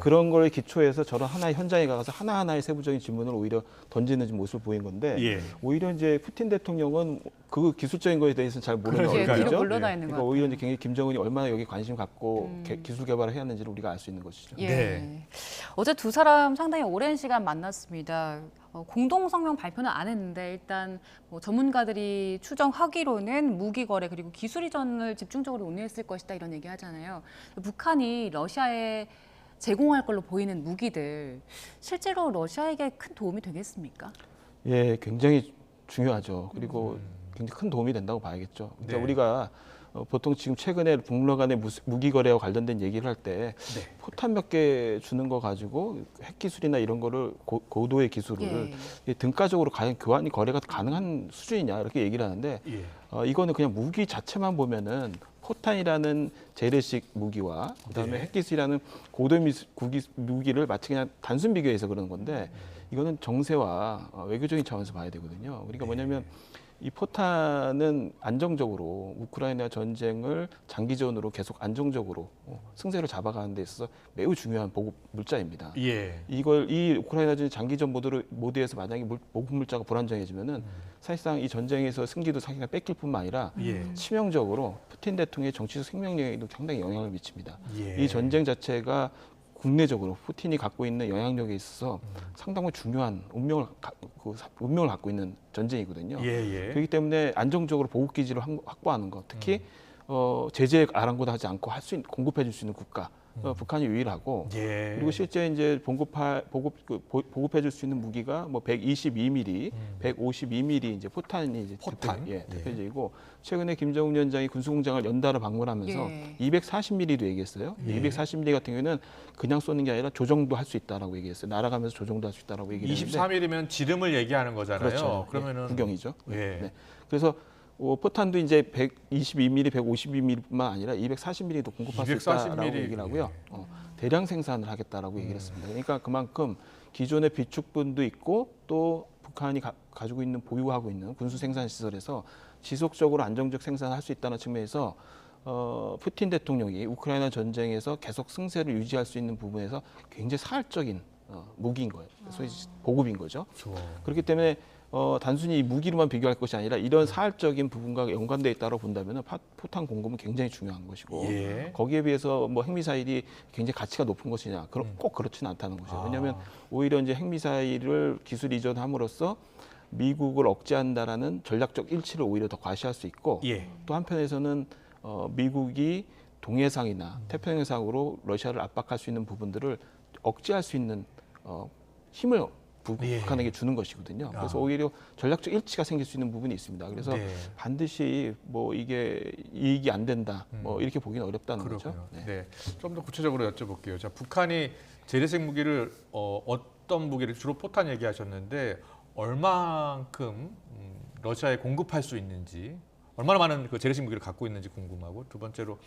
그런 거에 기초해서 저런 하나의 현장에 가서 하나하나의 세부적인 질문을 오히려 던지는 모습을 보인 건데 오히려 이제 푸틴 대통령은 그 기술적인 거에 대해서는 잘 모르는 거죠. 그러니까 오히려 이제 굉장히 김정은이 얼마나 여기 관심 갖고 기술 개발을 해왔는지를 우리가 알 수 있는 것이죠. 어제 두 사람 상당히 오랜 시간 만났습니다. 공동 성명 발표는 안 했는데 일단 뭐 전문가들이 추정하기로는 무기 거래 그리고 기술 이전을 집중적으로 논의했을 것이다 이런 얘기하잖아요. 북한이 러시아에 제공할 걸로 보이는 무기들 실제로 러시아에게 큰 도움이 되겠습니까? 예, 굉장히 중요하죠. 그리고 굉장히 큰 도움이 된다고 봐야겠죠. 그러니까 우리가 보통 지금 최근에 북러 간의 무기 거래와 관련된 얘기를 할 때 포탄 몇 개 주는 거 가지고 핵 기술이나 이런 거를 고도의 기술을 등가적으로 과연 교환이 거래가 가능한 수준이냐 이렇게 얘기를 하는데 이거는 그냥 무기 자체만 보면은 포탄이라는 재래식 무기와 그다음에 핵 기술이라는 고도의 무기를 마치 그냥 단순 비교해서 그러는 건데 이거는 정세와 외교적인 차원에서 봐야 되거든요. 그러니까 뭐냐면 이 포탄은 안정적으로 우크라이나 전쟁을 장기전으로 계속 안정적으로 승세를 잡아가는 데 있어서 매우 중요한 보급 물자입니다. 예. 이 우크라이나 전쟁 장기전 모드에서 만약에 보급 물자가 불안정해지면은 사실상 이 전쟁에서 승기도 사실상 뺏길 뿐만 아니라 치명적으로 푸틴 대통령의 정치적 생명력에도 상당히 영향을 미칩니다. 이 전쟁 자체가 국내적으로 푸틴이 갖고 있는 영향력에 있어서 상당히 중요한 운명을 갖고 있는 전쟁이거든요. 그렇기 때문에 안정적으로 보급 기지를 확보하는 것, 특히 제재에 아랑곳하지 않고 공급해 줄 수 있는 국가, 북한이 유일하고 그리고 실제 이제 보급해 줄 수 있는 무기가 뭐 122mm, 152mm 이제 포탄이 이제 대표적이고 최근에 김정은 위원장이 군수공장을 연달아 방문하면서 240mm도 얘기했어요. 240mm 같은 경우는 그냥 쏘는 게 아니라 조정도 할 수 있다라고 얘기했어요. 날아가면서 조정도 할 수 있다라고 얘기했는데 23mm면 지름을 얘기하는 거잖아요. 그렇죠. 그러면은 구경이죠. 네. 그래서 포탄도 이제 122mm, 152mm뿐만 아니라 240mm도 공급할 수 있다라고 얘기를 하고요. 대량 생산을 하겠다라고 얘기를 했습니다. 그러니까 그만큼 기존의 비축분도 있고 또 북한이 가지고 있는 보유하고 있는 군수 생산 시설에서 지속적으로 안정적 생산을 할 수 있다는 측면에서 푸틴 대통령이 우크라이나 전쟁에서 계속 승세를 유지할 수 있는 부분에서 굉장히 사활적인 무기인 거예요. 소위 보급인 거죠. 그렇기 때문에 단순히 무기로만 비교할 것이 아니라 이런 사활적인 부분과 연관되어 있다고 본다면 포탄 공급은 굉장히 중요한 것이고 거기에 비해서 뭐 핵미사일이 굉장히 가치가 높은 것이냐 꼭 그렇지는 않다는 것이죠. 왜냐하면 오히려 이제 핵미사일을 기술 이전함으로써 미국을 억제한다라는 전략적 일치를 오히려 더 과시할 수 있고 또 한편에서는 미국이 동해상이나 태평양상으로 러시아를 압박할 수 있는 부분들을 억제할 수 있는 힘을 북한에게 주는 것이거든요. 그래서 오히려 전략적 일치가 생길 수 있는 부분이 있습니다. 그래서 반드시 뭐 이게 이익이 안 된다, 뭐 이렇게 보기는 어렵다는 거죠. 네. 좀 더 구체적으로 여쭤볼게요. 자, 북한이 재래식 무기를 어떤 무기를 주로 포탄 얘기하셨는데 얼만큼 러시아에 공급할 수 있는지, 얼마나 많은 그 재래식 무기를 갖고 있는지 궁금하고 두 번째로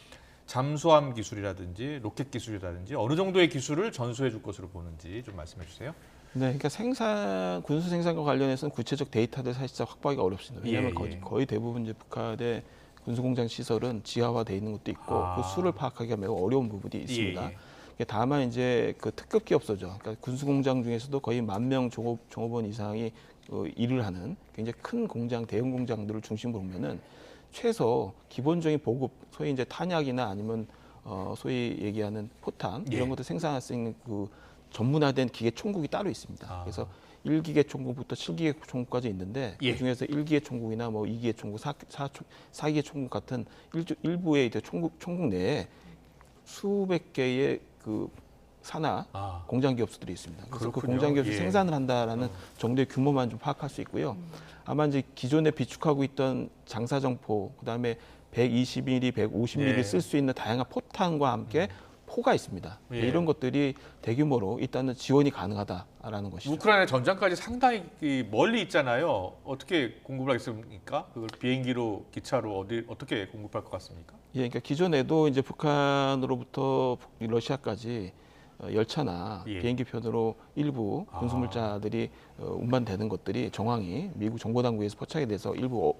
잠수함 기술이라든지 로켓 기술이라든지 어느 정도의 기술을 전수해 줄 것으로 보는지 좀 말씀해 주세요. 네, 그러니까 군수 생산과 관련해서는 구체적 데이터를 사실상 확보하기가 어렵습니다. 왜냐하면 거의 대부분 이제 북한의 군수공장 시설은 지하화돼 있는 것도 있고 그 수를 파악하기가 매우 어려운 부분이 있습니다. 다만 이제 그 특급 기업소죠. 그러니까 군수공장 중에서도 거의 10,000명 종업원 이상이 일을 하는 굉장히 큰 공장, 대형 공장들을 중심으로 보면은 최소 기본적인 보급, 소위 이제 탄약이나 아니면 소위 얘기하는 포탄 이런 것들 생산할 수 있는 그 전문화된 기계 총국이 따로 있습니다. 그래서 1기계 총국부터 7기계 총국까지 있는데 그중에서 1기계 총국이나 뭐 2기계 총국, 4기계 총국 같은 일부의 이제 총국 내에 수백 개의 그 산하 공장 기업소들이 있습니다. 그래서 그 공장 기업소 생산을 한다라는 정도의 규모만 좀 파악할 수 있고요. 아마 이제 기존에 비축하고 있던 장사정포, 그다음에 120mm, 150mm 쓸 수 있는 다양한 포탄과 함께 포가 있습니다. 이런 것들이 대규모로 일단은 지원이 가능하다라는 것이죠. 우크라이나 전장까지 상당히 멀리 있잖아요. 어떻게 공급을 하겠습니까? 그걸 비행기로, 기차로 어떻게 공급할 것 같습니까? 그러니까 기존에도 이제 북한으로부터 러시아까지 열차나 비행기 편으로 일부 군수물자들이 운반되는 것들이 정황이 미국 정보당국에서 포착이 돼서 일부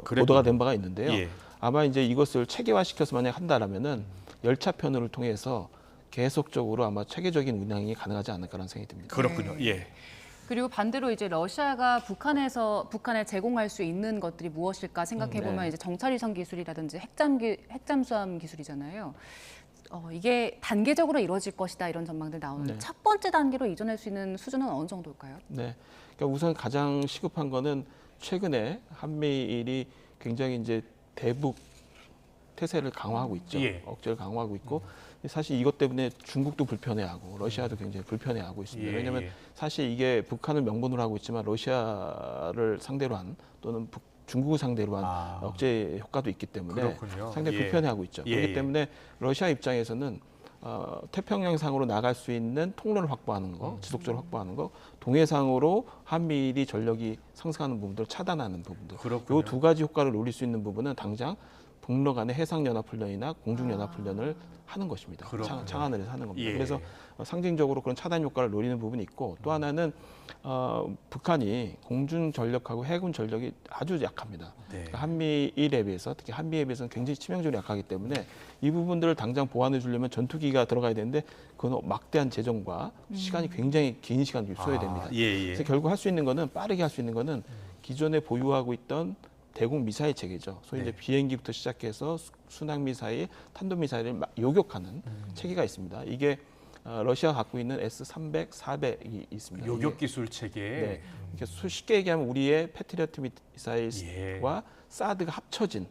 보도가 된 바가 있는데요. 아마 이제 이것을 체계화시켜서 만약 한다라면은 열차편을 통해서 계속적으로 아마 체계적인 운항이 가능하지 않을까라는 생각이 듭니다. 그렇군요. 그리고 반대로 이제 러시아가 북한에 제공할 수 있는 것들이 무엇일까 생각해 보면 이제 정찰위성 기술이라든지 핵잠수함 기술이잖아요. 이게 단계적으로 이루어질 것이다 이런 전망들 나오는데 첫 번째 단계로 이전할 수 있는 수준은 어느 정도일까요? 네, 그러니까 우선 가장 시급한 거는 최근에 한미일이 굉장히 이제 대북 태세를 강화하고 있죠. 억제를 강화하고 있고 사실 이것 때문에 중국도 불편해하고 러시아도 굉장히 불편해하고 있습니다. 왜냐하면 사실 이게 북한을 명분으로 하고 있지만 러시아를 상대로 한 또는 중국을 상대로 한 억제 효과도 있기 때문에 상당히 불편해하고 있죠. 그렇기 때문에 러시아 입장에서는 태평양상으로 나갈 수 있는 통로를 확보하는 거, 지속적으로 확보하는 거, 동해상으로 한미일이 전력이 상승하는 부분들을 차단하는 부분들. 이 두 가지 효과를 노릴 수 있는 부분은 당장 북러 간의 해상연합훈련이나 공중연합훈련을 하는 것입니다. 그렇군요. 창안을 해서 하는 겁니다. 예. 그래서 상징적으로 그런 차단 효과를 노리는 부분이 있고 또 하나는 북한이 공중 전력하고 해군 전력이 아주 약합니다. 네. 그러니까 한미일에 비해서 특히 한미에 비해서는 굉장히 치명적으로 약하기 때문에 이 부분들을 당장 보완해 주려면 전투기가 들어가야 되는데 그건 막대한 재정과 시간이 굉장히 긴 시간을 써야 됩니다. 예. 그래서 결국 할 수 있는 거는 빠르게 할 수 있는 거는 기존에 보유하고 있던 대공 미사일 체계죠. 소위 이제 비행기부터 시작해서 순항 미사일, 탄도 미사일을 요격하는 체계가 있습니다. 이게 러시아가 갖고 있는 S-300, 400이 있습니다. 요격 기술 체계. 네. 쉽게 얘기하면 우리의 패트리어트 미사일과 사드가 합쳐진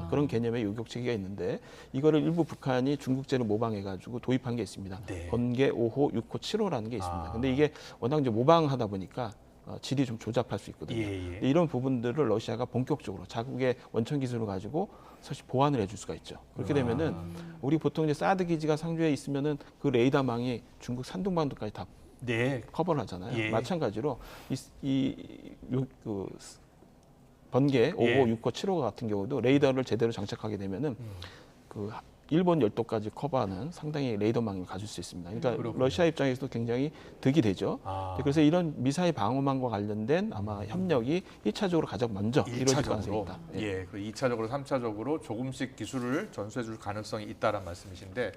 그런 개념의 요격 체계가 있는데 이거를 일부 북한이 중국제를 모방해가지고 도입한 게 있습니다. 번개 5호, 6호, 7호라는 게 있습니다. 근데 이게 워낙 이제 모방하다 보니까 질이 좀 조잡할 수 있거든요. 이런 부분들을 러시아가 본격적으로 자국의 원천 기술을 가지고 사실 보완을 해줄 수가 있죠. 그렇게 되면은 우리 보통 이제 사드 기지가 상주에 있으면은 그 레이더망이 중국 산둥반도까지 다 커버를 하잖아요. 마찬가지로 그 번개 5호, 6호, 7호 같은 경우도 레이더를 제대로 장착하게 되면은 그 일본 열도까지 커버하는 상당히 레이더망을 가질 수 있습니다. 그러니까 그렇군요. 러시아 입장에서도 굉장히 득이 되죠. 그래서 이런 미사일 방어망과 관련된 아마 협력이 1차적으로 가장 먼저 이루어질 가능성이 있다. 예, 그 2차적으로, 3차적으로 조금씩 기술을 전수해 줄 가능성이 있다는 말씀이신데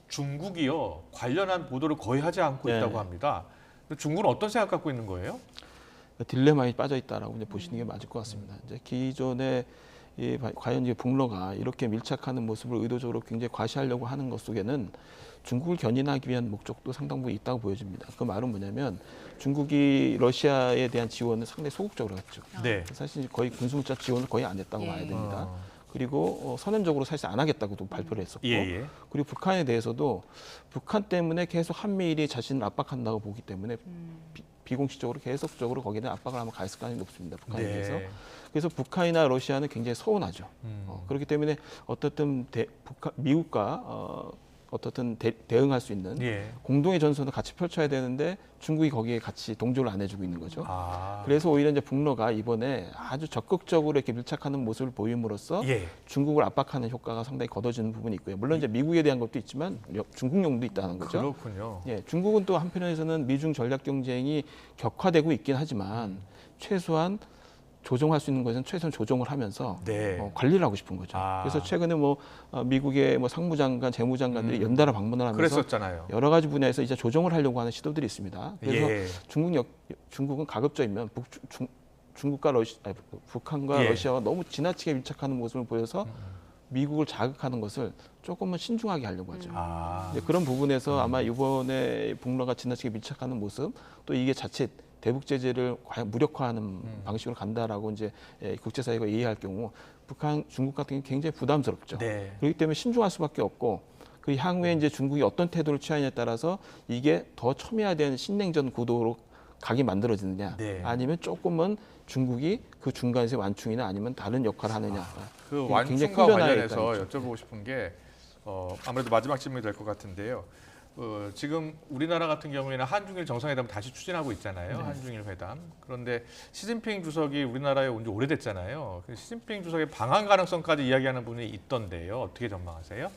중국이요 관련한 보도를 거의 하지 않고 있다고 합니다. 중국은 어떤 생각 갖고 있는 거예요? 딜레마에 빠져 있다라고 이제 보시는 게 맞을 것 같습니다. 이제 기존에 과연 이제 북러가 이렇게 밀착하는 모습을 의도적으로 굉장히 과시하려고 하는 것 속에는 중국을 견인하기 위한 목적도 상당 부분 있다고 보여집니다. 그 말은 뭐냐면 중국이 러시아에 대한 지원을 상당히 소극적으로 했죠. 사실 거의 군수무차 지원을 거의 안 했다고 봐야 됩니다. 그리고 선언적으로 사실 안 하겠다고도 발표를 했었고 그리고 북한에 대해서도 북한 때문에 계속 한미일이 자신을 압박한다고 보기 때문에 비공식적으로 계속적으로 거기는 압박을 한번 가했을 가능성이 높습니다. 북한에 대해서. 그래서 북한이나 러시아는 굉장히 서운하죠. 그렇기 때문에 어떻든 미국과 어떻든 대응할 수 있는 공동의 전선을 같이 펼쳐야 되는데 중국이 거기에 같이 동조를 안 해주고 있는 거죠. 그래서 오히려 이제 북러가 이번에 아주 적극적으로 이렇게 밀착하는 모습을 보임으로써 중국을 압박하는 효과가 상당히 거둬지는 부분이 있고요. 물론 이제 미국에 대한 것도 있지만 중국용도 있다는 거죠. 그렇군요. 중국은 또 한편에서는 미중 전략 경쟁이 격화되고 있긴 하지만 최소한 조정할 수 있는 것은 최소한 조정을 하면서 관리를 하고 싶은 거죠. 그래서 최근에 미국의 상무장관, 재무장관들이 연달아 방문을 하면서 그랬었잖아요. 여러 가지 분야에서 이제 조정을 하려고 하는 시도들이 있습니다. 그래서 중국은 가급적이면 중국과 북한과 러시아가 너무 지나치게 밀착하는 모습을 보여서 미국을 자극하는 것을 조금은 신중하게 하려고 하죠. 그런 부분에서 아마 이번에 북러가 지나치게 밀착하는 모습 또 이게 자칫 대북 제재를 과연 무력화하는 방식으로 간다라고 이제 국제사회가 이해할 경우 중국 같은 경우 굉장히 부담스럽죠. 그렇기 때문에 신중할 수밖에 없고 그 향후에 이제 중국이 어떤 태도를 취하느냐에 따라서 이게 더 첨예화된 신냉전 구도로 각이 만들어지느냐 아니면 조금은 중국이 그 중간에서 완충이나 아니면 다른 역할을 하느냐. 그 완충과 관련해서 여쭤보고 싶은 게 아무래도 마지막 질문이 될 것 같은데요. 지금 우리나라 같은 경우에는 한중일 정상회담 다시 추진하고 있잖아요. 한중일 회담. 그런데 시진핑 주석이 우리나라에 온 지 오래됐잖아요. 시진핑 주석의 방한 가능성까지 이야기하는 분이 있던데요. 어떻게 전망하세요?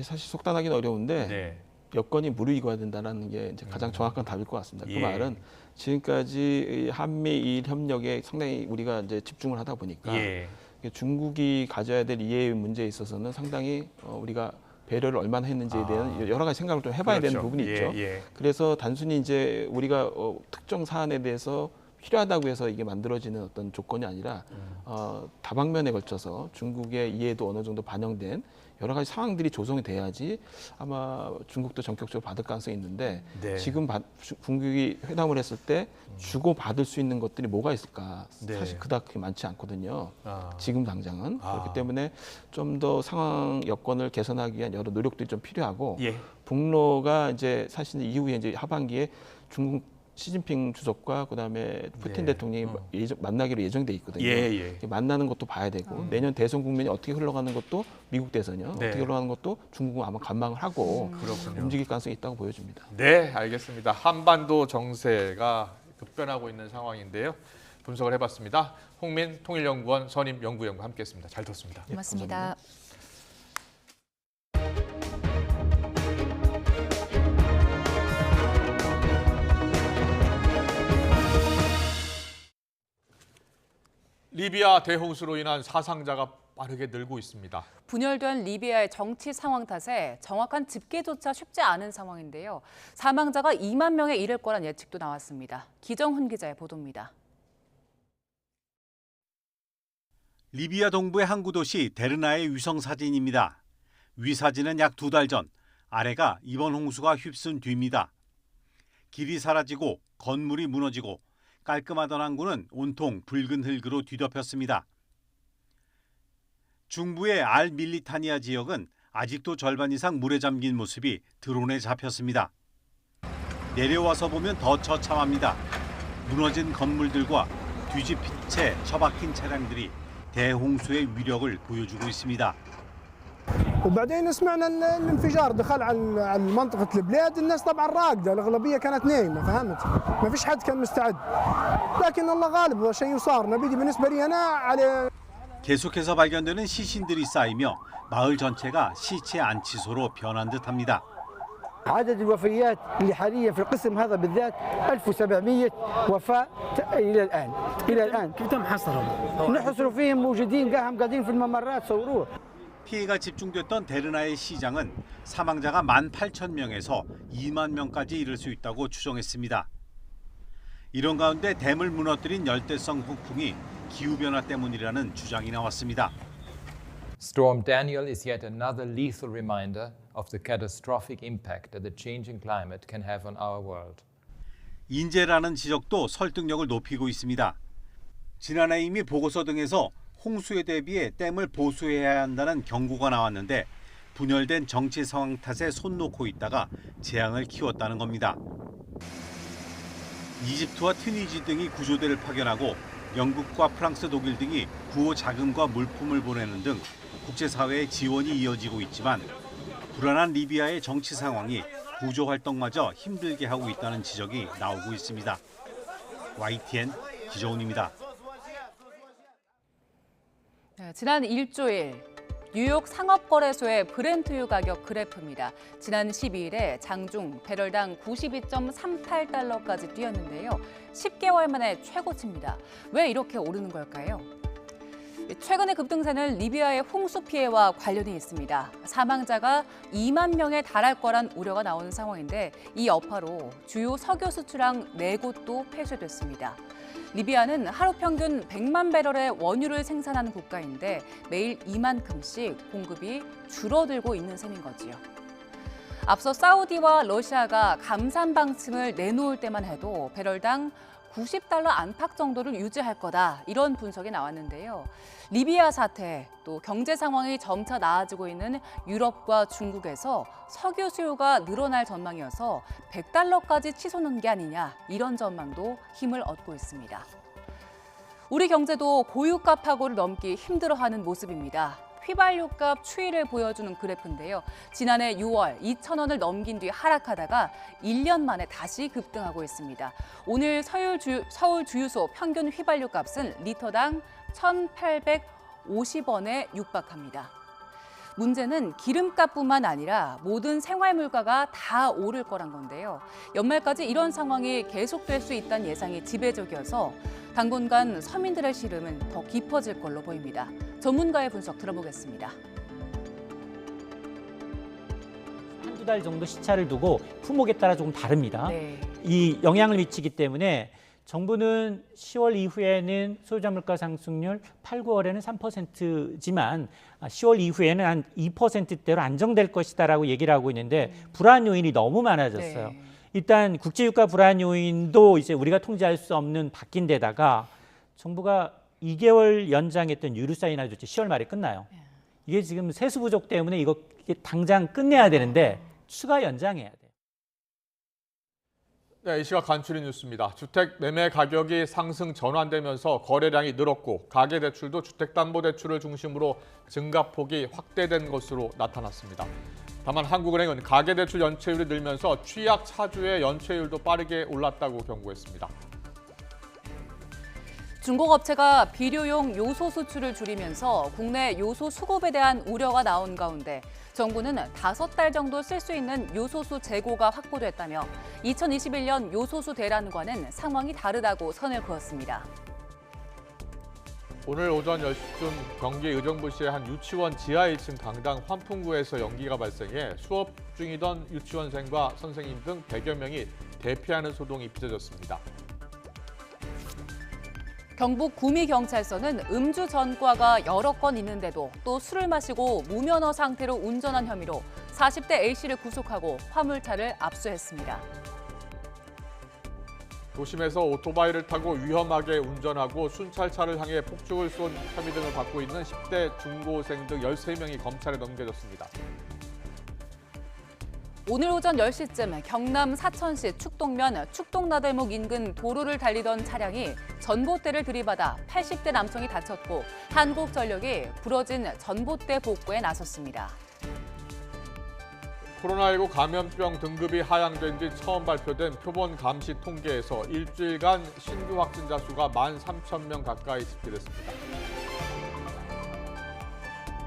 사실 속단하기는 어려운데 여건이 무르익어야 된다는 게 이제 가장 정확한 답일 것 같습니다. 그 말은 지금까지 한미일 협력에 상당히 우리가 이제 집중을 하다 보니까 중국이 가져야 될 이해의 문제에 있어서는 상당히 우리가 배려를 얼마나 했는지에 대한 여러 가지 생각을 좀 해봐야 되는 부분이 있죠. 그래서 단순히 이제 우리가 특정 사안에 대해서 필요하다고 해서 이게 만들어지는 어떤 조건이 아니라 다방면에 걸쳐서 중국의 이해도 어느 정도 반영된 여러 가지 상황들이 조성이 돼야지 아마 중국도 전격적으로 받을 가능성이 있는데 지금 중국이 회담을 했을 때 주고 받을 수 있는 것들이 뭐가 있을까? 사실 그닥 많지 않거든요. 지금 당장은. 그렇기 때문에 좀 더 상황 여건을 개선하기 위한 여러 노력들이 좀 필요하고 북러가 이제 사실 이후에 이제 하반기에 중국 시진핑 주석과 그다음에 푸틴 대통령이 만나기로 예정돼 있거든요. 만나는 것도 봐야 되고 내년 대선 국면이 어떻게 흘러가는 것도 미국 대선이요. 어떻게 흘러가는 것도 중국은 아마 관망을 하고 움직일 가능성이 있다고 보여집니다. 네, 알겠습니다. 한반도 정세가 급변하고 있는 상황인데요. 분석을 해봤습니다. 홍민 통일연구원 선임 연구위원과 함께했습니다. 잘 들었습니다. 고맙습니다. 리비아 대홍수로 인한 사상자가 빠르게 늘고 있습니다. 분열된 리비아의 정치 상황 탓에 정확한 집계조차 쉽지 않은 상황인데요. 사망자가 2만 명에 이를 거란 예측도 나왔습니다. 기정훈 기자의 보도입니다. 리비아 동부의 항구 도시 데르나의 위성 사진입니다. 위 사진은 약 2달 전, 아래가 이번 홍수가 휩쓴 뒤입니다. 길이 사라지고 건물이 무너지고 깔끔하던 항구는 온통 붉은 흙으로 뒤덮였습니다. 중부의 알 밀리타니아 지역은 아직도 절반 이상 물에 잠긴 모습이 드론에 잡혔습니다. 내려와서 보면 더 처참합니다. 무너진 건물들과 뒤집힌 채 처박힌 차량들이 대홍수의 위력을 보여주고 있습니다. وبعدين سمعنا الانفجار دخل على منطقة البلاد الناس طبعا راقدة الأغلبية كانت نايمة فهمت ما فيش حد كان مستعد لكن الله غالب شيء صار نبيدي بالنسبة لي أنا على 계속해서 발견되는 시신들이 쌓이며 마을 전체가 시체 안치소로 변한 듯합니다. عدد الوفيات اللي حاليا في القسم هذا بالذات 1700 وفاة إلى الآن كيف تم حصرهم؟ نحصر فيهم موجودين قاعدين في الممرات صوروه. 피해가 집중됐던 데르나의 시장은 사망자가 18,000명에서 2만 명까지 이를 수 있다고 추정했습니다. 이런 가운데 댐을 무너뜨린 열대성 폭풍이 기후변화 때문이라는 주장이 나왔습니다. Storm Daniel is yet another lethal reminder of the catastrophic impact that the changing climate can have on our world. 인재라는 지적도 설득력을 높이고 있습니다. 지난해 이미 보고서 등에서 홍수에 대비해 댐을 보수해야 한다는 경고가 나왔는데 분열된 정치 상황 탓에 손 놓고 있다가 재앙을 키웠다는 겁니다. 이집트와 튀니지 등이 구조대를 파견하고 영국과 프랑스, 독일 등이 구호 자금과 물품을 보내는 등 국제사회의 지원이 이어지고 있지만 불안한 리비아의 정치 상황이 구조 활동마저 힘들게 하고 있다는 지적이 나오고 있습니다. YTN 기정훈입니다. 지난 일주일 뉴욕 상업거래소의 브렌트유 가격 그래프입니다. 지난 12일에 장중 배럴당 92.38달러까지 뛰었는데요. 10개월 만에 최고치입니다. 왜 이렇게 오르는 걸까요? 최근의 급등세는 리비아의 홍수 피해와 관련이 있습니다. 사망자가 2만 명에 달할 거란 우려가 나오는 상황인데 이 여파로 주요 석유 수출항 4곳도 폐쇄됐습니다. 리비아는 하루 평균 100만 배럴의 원유를 생산하는 국가인데 매일 이만큼씩 공급이 줄어들고 있는 셈인 거지요. 앞서 사우디와 러시아가 감산 방침을 내놓을 때만 해도 배럴당 90달러 안팎 정도를 유지할 거다 이런 분석이 나왔는데요. 리비아 사태, 또 경제 상황이 점차 나아지고 있는 유럽과 중국에서 석유 수요가 늘어날 전망이어서 100달러까지 치솟는 게 아니냐 이런 전망도 힘을 얻고 있습니다. 우리 경제도 고유가파고를 넘기 힘들어하는 모습입니다. 휘발유값 추이를 보여주는 그래프인데요. 지난해 6월 2,000원을 넘긴 뒤 하락하다가 1년 만에 다시 급등하고 있습니다. 오늘 서울 주유소 평균 휘발유 값은 리터당 1,850원에 육박합니다. 문제는 기름값뿐만 아니라 모든 생활 물가가 다 오를 거란 건데요. 연말까지 이런 상황이 계속될 수 있다는 예상이 지배적이어서 당분간 서민들의 시름은 더 깊어질 걸로 보입니다. 전문가의 분석 들어보겠습니다. 한두 달 정도 시차를 두고 품목에 따라 조금 다릅니다. 네. 이 영향을 미치기 때문에 정부는 10월 이후에는 소비자 물가 상승률 8, 9월에는 3%지만 10월 이후에는 한 2%대로 안정될 것이다라고 얘기를 하고 있는데 불안 요인이 너무 많아졌어요. 네. 일단 국제유가 불안 요인도 이제 우리가 통제할 수 없는 바뀐 데다가 정부가 2개월 연장했던 유류세 인하 조치 10월 말에 끝나요. 이게 지금 세수 부족 때문에 이게 당장 끝내야 되는데 추가 연장해야 돼요. 네, 이 시각 간추린 뉴스입니다. 주택 매매 가격이 상승 전환되면서 거래량이 늘었고 가계대출도 주택담보대출을 중심으로 증가폭이 확대된 것으로 나타났습니다. 다만 한국은행은 가계대출 연체율이 늘면서 취약 차주의 연체율도 빠르게 올랐다고 경고했습니다. 중국 업체가 비료용 요소 수출을 줄이면서 국내 요소 수급에 대한 우려가 나온 가운데 정부는 5달 정도 쓸 수 있는 요소수 재고가 확보됐다며 2021년 요소수 대란과는 상황이 다르다고 선을 그었습니다. 오늘 오전 10시쯤 경기 의정부시의 한 유치원 지하 1층 강당 환풍구에서 연기가 발생해 수업 중이던 유치원생과 선생님 등 100여 명이 대피하는 소동이 빚어졌습니다. 경북 구미경찰서는 음주 전과가 여러 건 있는데도 또 술을 마시고 무면허 상태로 운전한 혐의로 40대 A씨를 구속하고 화물차를 압수했습니다. 도심에서 오토바이를 타고 위험하게 운전하고 순찰차를 향해 폭죽을 쏜 혐의 등을 받고 있는 10대 중고생 등 13명이 검찰에 넘겨졌습니다. 오늘 오전 10시쯤 경남 사천시 축동면 축동나들목 인근 도로를 달리던 차량이 전봇대를 들이받아 80대 남성이 다쳤고 한국전력이 부러진 전봇대 복구에 나섰습니다. 코로나19 감염병 등급이 하향된 뒤 처음 발표된 표본 감시 통계에서 일주일간 신규 확진자 수가 13,000명 가까이 집계됐습니다.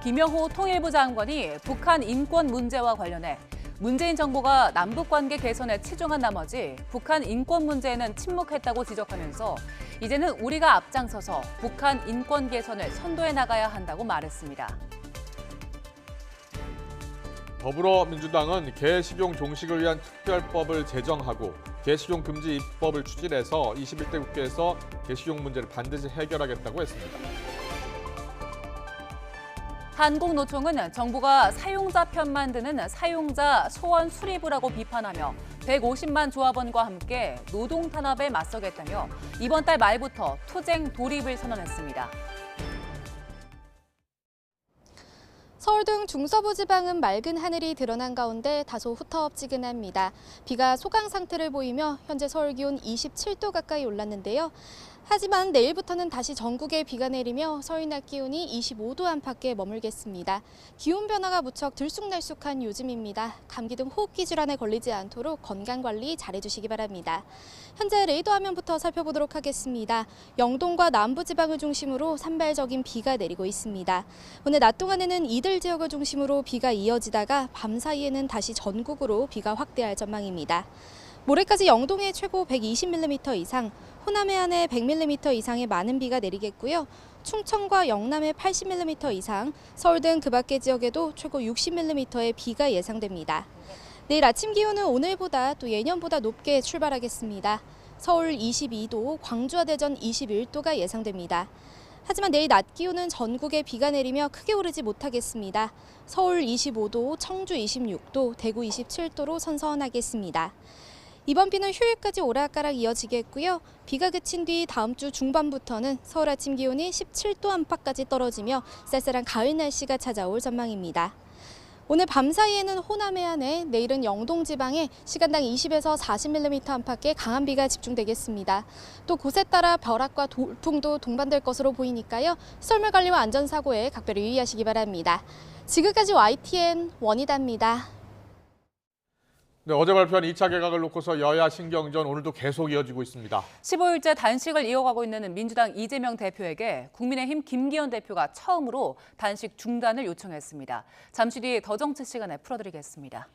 김영호 통일부 장관이 북한 인권 문제와 관련해 문재인 정부가 남북관계 개선에 치중한 나머지 북한 인권 문제에는 침묵했다고 지적하면서 이제는 우리가 앞장서서 북한 인권 개선을 선도해 나가야 한다고 말했습니다. 더불어민주당은 개식용 종식을 위한 특별법을 제정하고 개식용 금지 입법을 추진해서 21대 국회에서 개식용 문제를 반드시 해결하겠다고 했습니다. 한국노총은 정부가 사용자 편만 드는 사용자 소원 수리부라고 비판하며 150만 조합원과 함께 노동 탄압에 맞서겠다며 이번 달 말부터 투쟁 돌입을 선언했습니다. 서울 등 중서부 지방은 맑은 하늘이 드러난 가운데 다소 후텁지근합니다. 비가 소강 상태를 보이며 현재 서울 기온 27도 가까이 올랐는데요. 하지만 내일부터는 다시 전국에 비가 내리며 서울 낮 기온이 25도 안팎에 머물겠습니다. 기온 변화가 무척 들쑥날쑥한 요즘입니다. 감기 등 호흡기 질환에 걸리지 않도록 건강관리 잘해주시기 바랍니다. 현재 레이더 화면부터 살펴보도록 하겠습니다. 영동과 남부지방을 중심으로 산발적인 비가 내리고 있습니다. 오늘 낮 동안에는 이들 지역을 중심으로 비가 이어지다가 밤 사이에는 다시 전국으로 비가 확대할 전망입니다. 모레까지 영동에 최고 120mm 이상, 호남 해안에 100mm 이상의 많은 비가 내리겠고요. 충청과 영남에 80mm 이상, 서울 등 그 밖의 지역에도 최고 60mm의 비가 예상됩니다. 내일 아침 기온은 오늘보다 또 예년보다 높게 출발하겠습니다. 서울 22도, 광주와 대전 21도가 예상됩니다. 하지만 내일 낮 기온은 전국에 비가 내리며 크게 오르지 못하겠습니다. 서울 25도, 청주 26도, 대구 27도로 선선하겠습니다. 이번 비는 휴일까지 오락가락 이어지겠고요. 비가 그친 뒤 다음 주 중반부터는 서울 아침 기온이 17도 안팎까지 떨어지며 쌀쌀한 가을 날씨가 찾아올 전망입니다. 오늘 밤 사이에는 호남 해안에, 내일은 영동 지방에 시간당 20에서 40mm 안팎의 강한 비가 집중되겠습니다. 또 곳에 따라 벼락과 돌풍도 동반될 것으로 보이니까요. 썰물 관리와 안전사고에 각별히 유의하시기 바랍니다. 지금까지 YTN 원희다입니다. 네, 어제 발표한 2차 개각을 놓고서 여야 신경전 오늘도 계속 이어지고 있습니다. 15일째 단식을 이어가고 있는 민주당 이재명 대표에게 국민의힘 김기현 대표가 처음으로 단식 중단을 요청했습니다. 잠시 뒤 더 정치 시간에 풀어드리겠습니다.